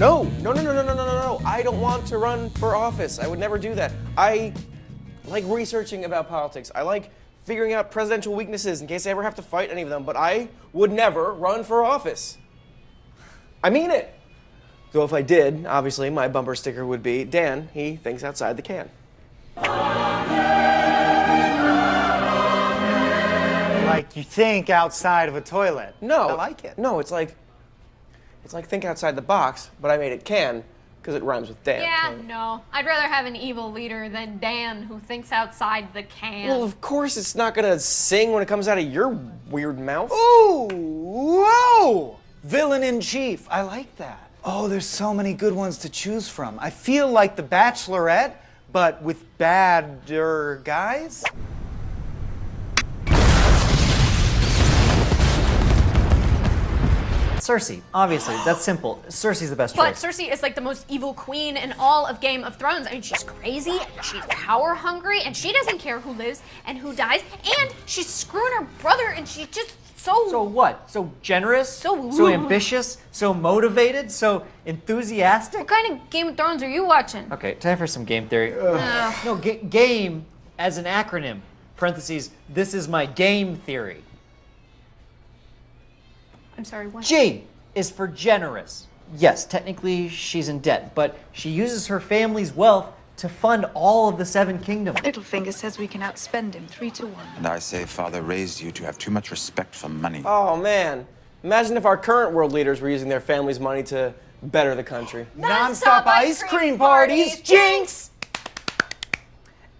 No. I don't want to run for office. I would never do that. I like researching about politics. I like figuring out presidential weaknesses in case I ever have to fight any of them, but I would never run for office. I mean it. Though if I did, obviously my bumper sticker would be, Dan, he thinks outside the can. Like you think outside of a toilet. No. I like it. No, it's like think outside the box, but I made it can because it rhymes with Dan. Yeah, no. I'd rather have an evil leader than Dan who thinks outside the can. Well, of course it's not gonna sing when it comes out of your weird mouth. Ooh, whoa! Villain in chief. I like that. Oh, there's so many good ones to choose from. I feel like The Bachelorette, but with badder guys. Cersei, obviously, that's simple. Cersei's the best But choice. Cersei is like the most evil queen in all of Game of Thrones. I mean, she's crazy, and she's power hungry, and she doesn't care who lives and who dies, and she's screwing her brother, and she's just So what? So generous? So ambitious? So motivated? So enthusiastic? What kind of Game of Thrones are you watching? Okay, time for some game theory. No, game as an acronym. Parentheses, this is my game theory. I'm sorry, what? G is for generous. Yes, technically she's in debt, but she uses her family's wealth to fund all of the Seven Kingdoms. Littlefinger says we can outspend him 3-1. And I say Father raised you to have too much respect for money. Oh man, imagine if our current world leaders were using their family's money to better the country. Non-stop ice cream parties. Jinx!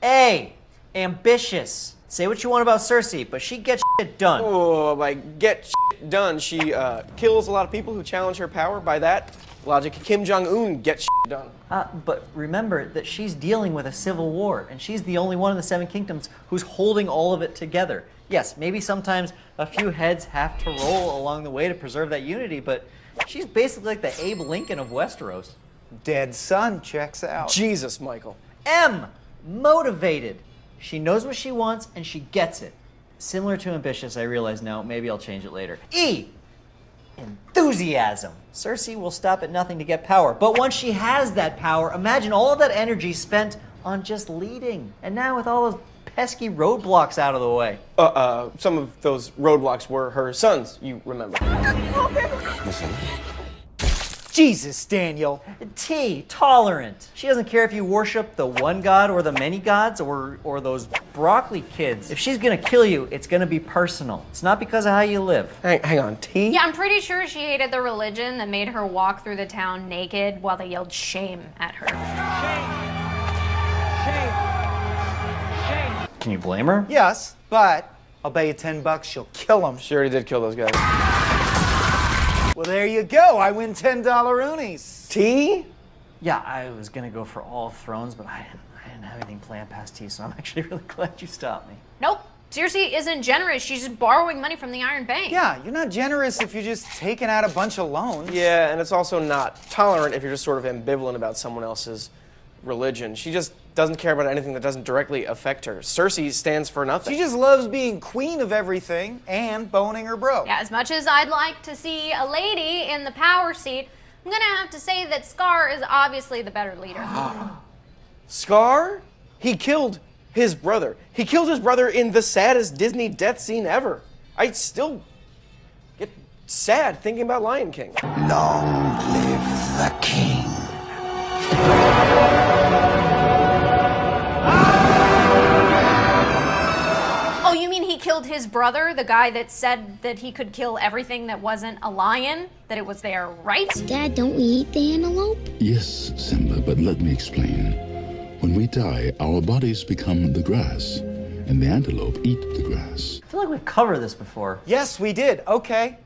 A, ambitious. Say what you want about Cersei, but she gets shit done. Oh, by get shit done, she kills a lot of people who challenge her power. By that logic, Kim Jong-un gets shit done. But remember that she's dealing with a civil war, and she's the only one in the Seven Kingdoms who's holding all of it together. Yes, maybe sometimes a few heads have to roll along the way to preserve that unity, but she's basically like the Abe Lincoln of Westeros. Dead son checks out. Jesus, Michael. M, motivated. She knows what she wants, and she gets it. Similar to ambitious, I realize now, maybe I'll change it later. E, enthusiasm. Cersei will stop at nothing to get power, but once she has that power, imagine all of that energy spent on just leading. And now with all those pesky roadblocks out of the way. Some of those roadblocks were her sons, you remember. Listen, Jesus, Daniel. T, tolerant. She doesn't care if you worship the one god or the many gods or those broccoli kids. If she's gonna kill you, it's gonna be personal. It's not because of how you live. Hang on, T? Yeah, I'm pretty sure she hated the religion that made her walk through the town naked while they yelled shame at her. Shame. Can you blame her? Yes, but I'll bet you $10 she'll kill him. She already did kill those guys. Well, there you go. I win $10 unis. T? Yeah, I was gonna go for all of Thrones, but I didn't have anything planned past T, so I'm actually really glad you stopped me. Nope. Cersei isn't generous. She's just borrowing money from the Iron Bank. Yeah, you're not generous if you're just taking out a bunch of loans. Yeah, and it's also not tolerant if you're just sort of ambivalent about someone else's religion. She just doesn't care about anything that doesn't directly affect her. Cersei stands for nothing. She just loves being queen of everything and boning her bro. Yeah, as much as I'd like to see a lady in the power seat, I'm gonna have to say that Scar is obviously the better leader. Scar? He killed his brother. He killed his brother in the saddest Disney death scene ever. I still get sad thinking about Lion King. long live the king. Oh, you mean he killed his brother, the guy that said that he could kill everything that wasn't a lion? That it was their right? Dad, don't we eat the antelope? Yes, Simba, but let me explain. When we die, our bodies become the grass, and the antelope eat the grass. I feel like we've covered this before. Yes, we did. Okay.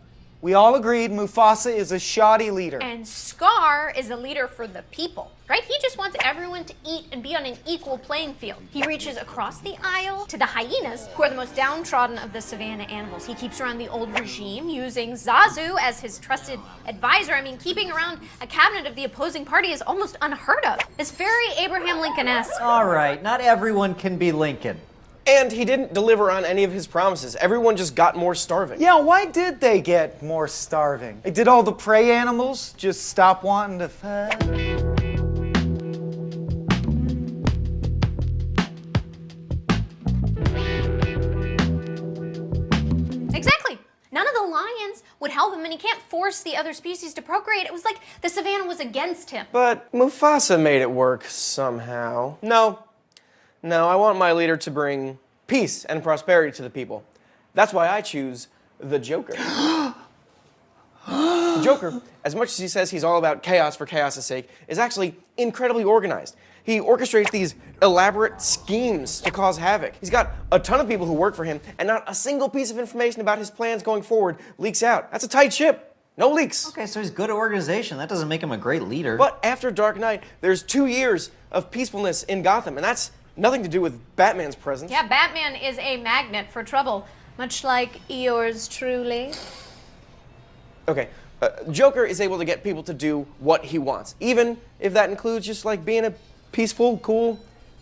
We all agreed Mufasa is a shoddy leader. And Scar is a leader for the people, right? He just wants everyone to eat and be on an equal playing field. He reaches across the aisle to the hyenas, who are the most downtrodden of the savannah animals. He keeps around the old regime, using Zazu as his trusted advisor. I mean, keeping around a cabinet of the opposing party is almost unheard of. It's very Abraham Lincoln-esque. All right, not everyone can be Lincoln. And he didn't deliver on any of his promises. Everyone just got more starving. Yeah, why did they get more starving? Did all the prey animals just stop wanting to fight? Exactly. None of the lions would help him, and he can't force the other species to procreate. It was like the savannah was against him. But Mufasa made it work somehow. No, I want my leader to bring peace and prosperity to the people. That's why I choose the Joker. The Joker, as much as he says he's all about chaos for chaos' sake, is actually incredibly organized. He orchestrates these elaborate schemes to cause havoc. He's got a ton of people who work for him, and not a single piece of information about his plans going forward leaks out. That's a tight ship. No leaks. Okay, so he's good at organization. That doesn't make him a great leader. But after Dark Knight, there's 2 years of peacefulness in Gotham, and that's nothing to do with Batman's presence. Yeah, Batman is a magnet for trouble, much like yours truly. Okay, Joker is able to get people to do what he wants, even if that includes just like being a peaceful, cool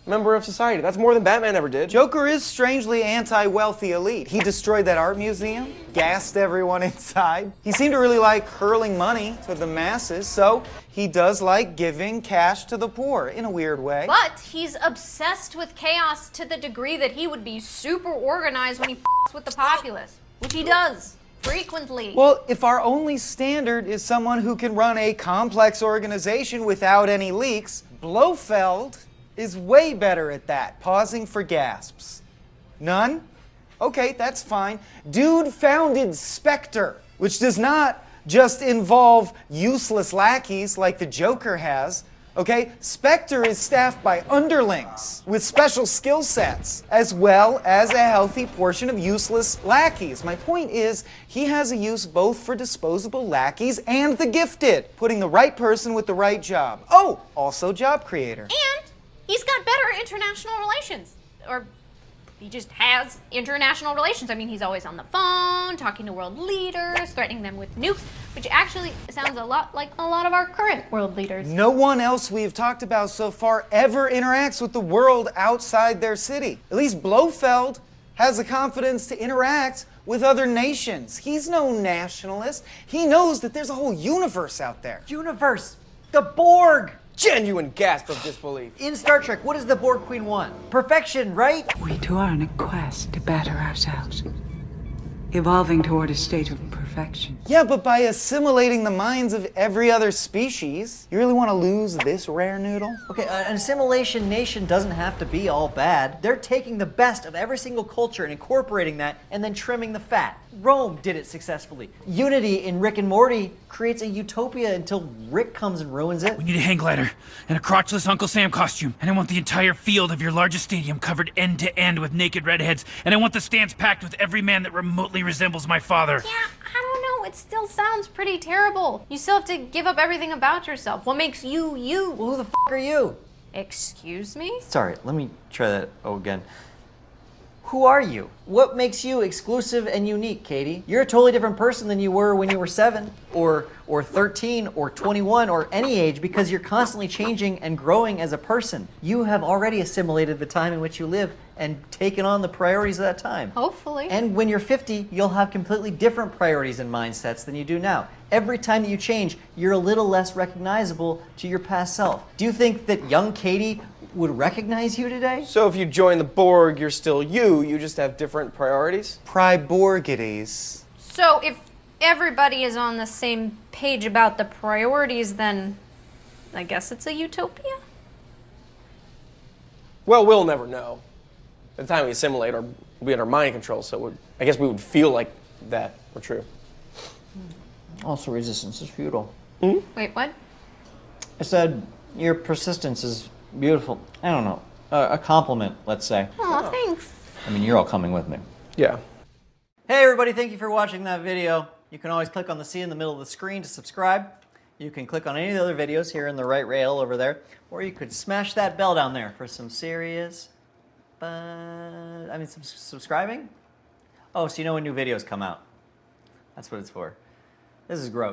member of society. That's more than Batman ever did. Joker is strangely anti-wealthy elite. He destroyed that art museum, gassed everyone inside. He seemed to really like hurling money to the masses, so he does like giving cash to the poor in a weird way. But he's obsessed with chaos to the degree that he would be super organized when he f***s with the populace, which he does frequently. Well, if our only standard is someone who can run a complex organization without any leaks, Blofeld is way better at that, pausing for gasps. None? Okay, that's fine. Dude founded Spectre, which does not just involve useless lackeys like the Joker has. Okay, Spectre is staffed by underlings with special skill sets, as well as a healthy portion of useless lackeys. My point is, he has a use both for disposable lackeys and the gifted, putting the right person with the right job. Oh, also job creator. And he's got better international relations. Or he just has international relations. I mean, he's always on the phone, talking to world leaders, threatening them with nukes, which actually sounds a lot like a lot of our current world leaders. No one else we've talked about so far ever interacts with the world outside their city. At least Blofeld has the confidence to interact with other nations. He's no nationalist. He knows that there's a whole universe out there. Universe! The Borg! Genuine gasp of disbelief. In Star Trek, what does the Borg Queen want? Perfection, right? We too are on a quest to better ourselves, evolving toward a state of perfection. Yeah, but by assimilating the minds of every other species, you really want to lose this rare noodle? Okay, an assimilation nation doesn't have to be all bad. They're taking the best of every single culture and incorporating that and then trimming the fat. Rome did it successfully. Unity in Rick and Morty creates a utopia until Rick comes and ruins it. We need a hang glider and a crotchless Uncle Sam costume. And I want the entire field of your largest stadium covered end to end with naked redheads. And I want the stands packed with every man that remotely resembles my father. Yeah, I don't know. It still sounds pretty terrible. You still have to give up everything about yourself. What makes you, you? Well, who the f*** are you? Excuse me? Sorry, let me try that again. Who are you? What makes you exclusive and unique, Katie? You're a totally different person than you were when you were 7 or 13 or 21 or any age because you're constantly changing and growing as a person. You have already assimilated the time in which you live and taken on the priorities of that time. Hopefully. And when you're 50, you'll have completely different priorities and mindsets than you do now. Every time that you change, you're a little less recognizable to your past self. Do you think that young Katie would recognize you today? So if you join the Borg, you're still you just have different priorities? Priborgities. So if everybody is on the same page about the priorities, then I guess it's a utopia? Well, we'll never know. By the time we assimilate, we'll be under mind control, so I guess we would feel like that were true. Also, resistance is futile. Wait, what? I said your persistence is beautiful. I don't know. A compliment, let's say. Oh, thanks. I mean, you're all coming with me. Yeah. Hey everybody, thank you for watching that video. You can always click on the C in the middle of the screen to subscribe. You can click on any of the other videos here in the right rail over there, or you could smash that bell down there for some serious, subscribing? Oh, so you know when new videos come out. That's what it's for. This is gross.